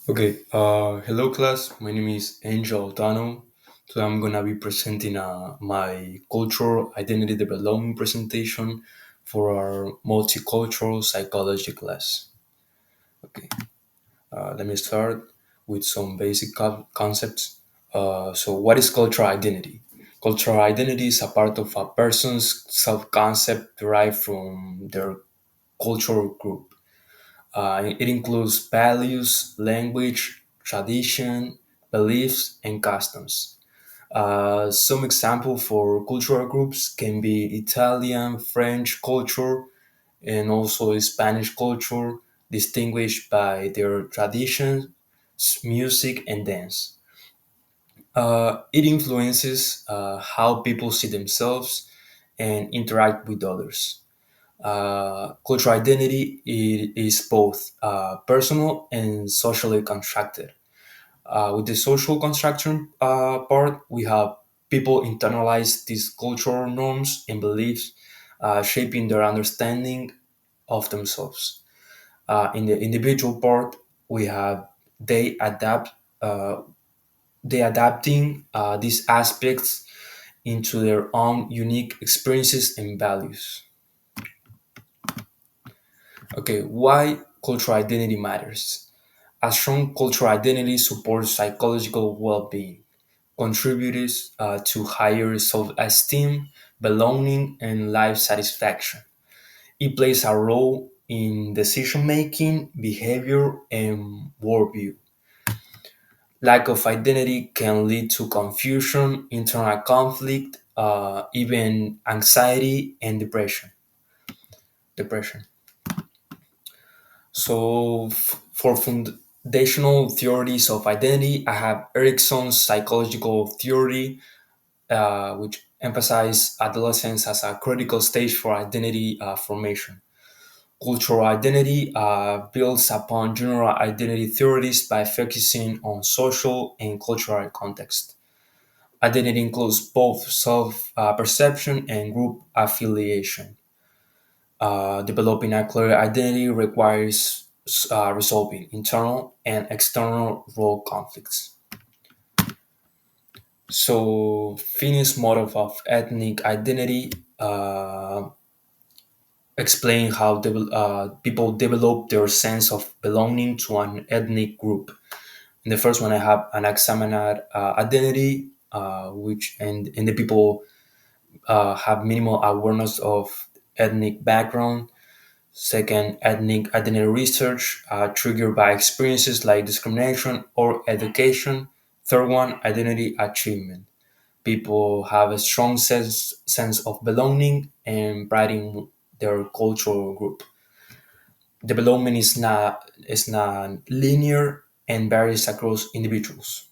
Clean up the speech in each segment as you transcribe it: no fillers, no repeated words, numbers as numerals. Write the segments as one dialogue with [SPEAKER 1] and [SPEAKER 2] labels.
[SPEAKER 1] Okay, hello class. My name is Angel Tano. Today I'm gonna be presenting my cultural identity development presentation for our multicultural psychology class. Okay, let me start with some basic concepts. So, what is cultural identity? Cultural identity is a part of a person's self-concept derived from their cultural group. It includes values, language, tradition, beliefs, and customs. Some example for cultural groups can be Italian, French culture, and also Spanish culture, distinguished by their traditions, music, and dance. It influences how people see themselves and interact with others. Cultural identity is both personal and socially constructed. With the social construction part, we have people internalize these cultural norms and beliefs, shaping their understanding of themselves. In the individual part, we have they adapt, uh, they adapting these aspects into their own unique experiences and values. Okay, why cultural identity matters? A strong cultural identity supports psychological well being, contributes to higher self esteem, belonging, and life satisfaction. It plays a role in decision making, behavior, and worldview. Lack of identity can lead to confusion, internal conflict, even anxiety and depression. So, for foundational theories of identity, I have Erickson's psychological theory, which emphasizes adolescence as a critical stage for identity formation. Cultural identity builds upon general identity theories by focusing on social and cultural context. Identity includes both self perception and group affiliation. Developing a clear identity requires resolving internal and external role conflicts. So, Finney's model of ethnic identity explain how people develop their sense of belonging to an ethnic group. In the first one, I have an examined identity, and the people have minimal awareness of ethnic background. Second, ethnic identity research triggered by experiences like discrimination or education. Third one, identity achievement. People have a strong sense of belonging and pride in their cultural group. Development is not linear and varies across individuals.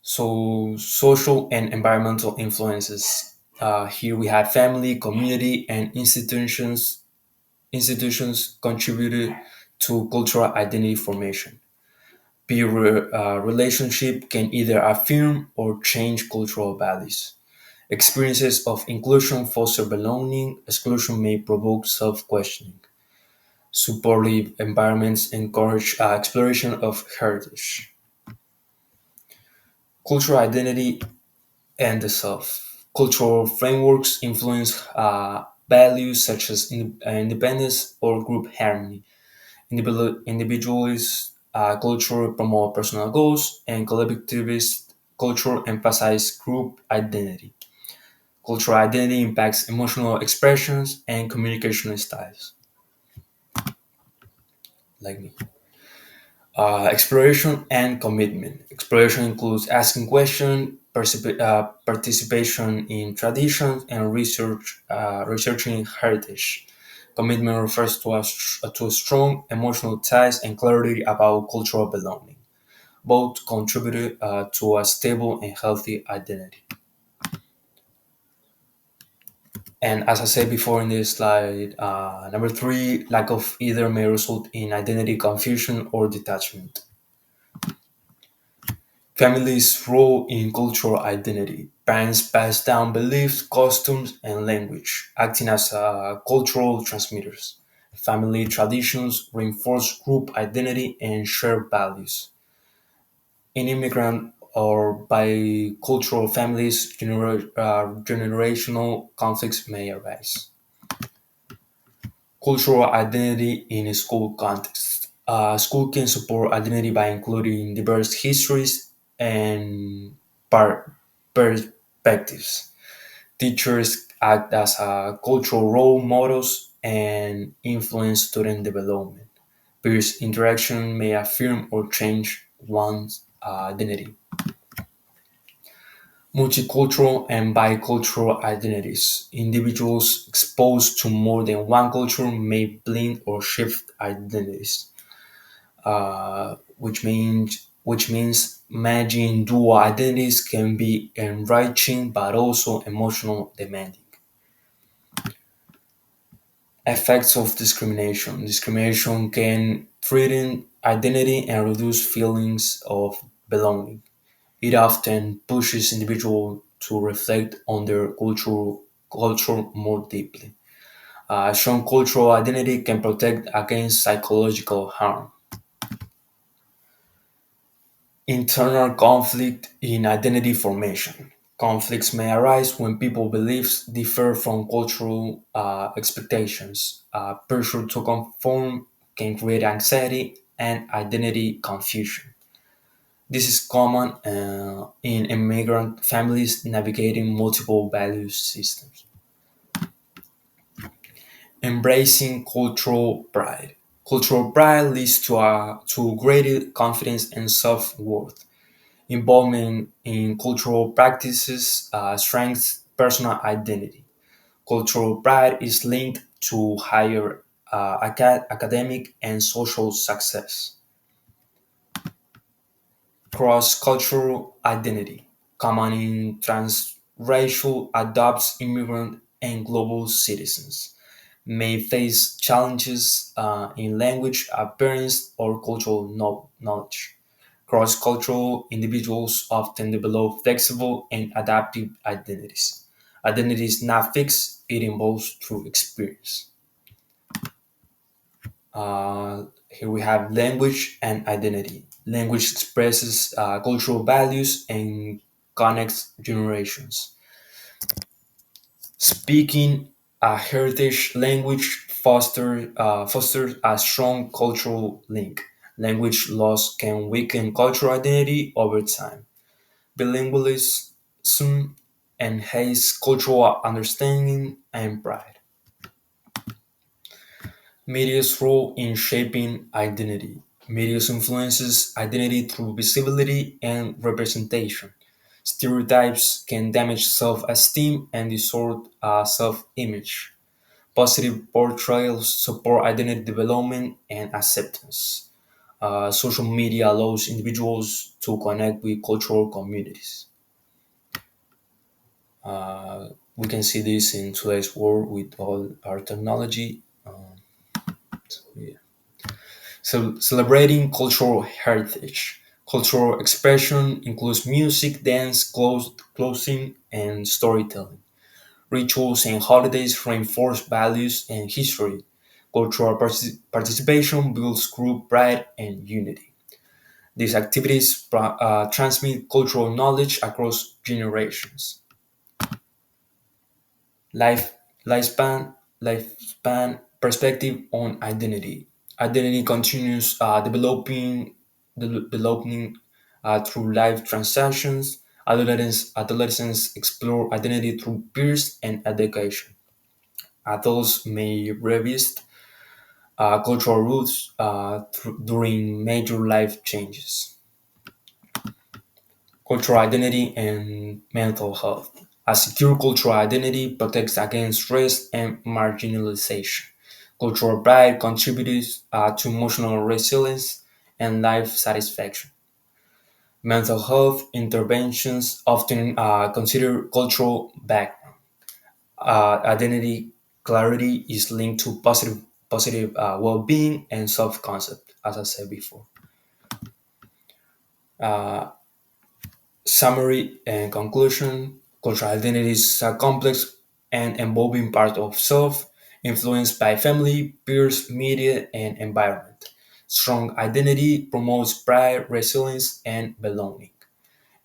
[SPEAKER 1] So, social and environmental influences. Here we have family, community, and institutions contributed to cultural identity formation. Peer relationship can either affirm or change cultural values. Experiences of inclusion foster belonging, exclusion may provoke self questioning. Supportive environments encourage exploration of heritage. Cultural identity and the self. Cultural frameworks influence values such as independence or group harmony. Individualist culture promote personal goals, and collectivist culture emphasize group identity. Cultural identity impacts emotional expressions and communication styles. Like me. Exploration and commitment. Exploration includes asking questions, participation in traditions, and researching heritage. Commitment refers to strong emotional ties and clarity about cultural belonging. Both contribute to a stable and healthy identity. And as I said before in this slide, number three, lack of either may result in identity confusion or detachment. Families' role in cultural identity. Parents pass down beliefs, customs, and language, acting as cultural transmitters. Family traditions reinforce group identity and shared values. In immigrant or bicultural families, generational conflicts may arise. Cultural identity in a school context. School can support identity by including diverse histories and perspectives. Teachers act as cultural role models and influence student development. Peers interaction may affirm or change one's identity. Multicultural and bicultural identities. Individuals exposed to more than one culture may blend or shift identities, which means managing dual identities can be enriching but also emotional demanding. Effects of discrimination. Discrimination can threaten identity and reduce feelings of belonging. It often pushes individuals to reflect on their culture more deeply. Strong cultural identity can protect against psychological harm. Internal conflict in identity formation. Conflicts may arise when people's beliefs differ from cultural expectations. Pressure to conform can create anxiety and identity confusion. This is common in immigrant families navigating multiple value systems. Embracing cultural pride. Cultural pride leads to greater confidence and self worth. Involvement in cultural practices strengthens personal identity. Cultural pride is linked to higher academic and social success. Cross-cultural identity, common in transracial, adopts immigrant and global citizens, may face challenges in language, appearance, or cultural knowledge. Cross-cultural individuals often develop flexible and adaptive identities. Identity is not fixed; it evolves through experience. Here we have language and identity. Language expresses cultural values and connects generations. Speaking a heritage language fosters a strong cultural link. Language loss can weaken cultural identity over time. Bilingualism enhances cultural understanding and pride. Media's role in shaping identity. Media influences identity through visibility and representation. Stereotypes can damage self esteem and distort self image. Positive portrayals support identity development and acceptance. Social media allows individuals to connect with cultural communities. We can see this in today's world with all our technology. So, yeah. So, celebrating cultural heritage. Cultural expression includes music, dance, clothing, and storytelling. Rituals and holidays reinforce values and history. Cultural participation builds group pride and unity. These activities transmit cultural knowledge across generations. Life lifespan perspective on identity. Identity continues developing through life transactions. Adolescents explore identity through peers and education. Adults may revisit cultural roots during major life changes. Cultural identity and mental health. A secure cultural identity protects against stress and marginalization. Cultural pride contributes to emotional resilience and life satisfaction. Mental health interventions often consider cultural background. Identity clarity is linked to positive well-being and self-concept, as I said before. Summary and conclusion. Cultural identity is a complex and evolving part of self. influenced by family, peers, media, and environment. Strong identity promotes pride, resilience, and belonging.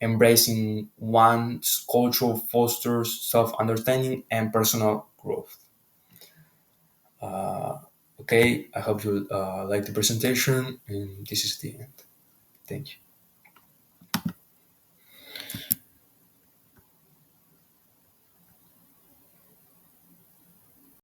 [SPEAKER 1] Embracing one's culture fosters self understanding and personal growth. Okay, I hope you like the presentation, and this is the end. Thank you.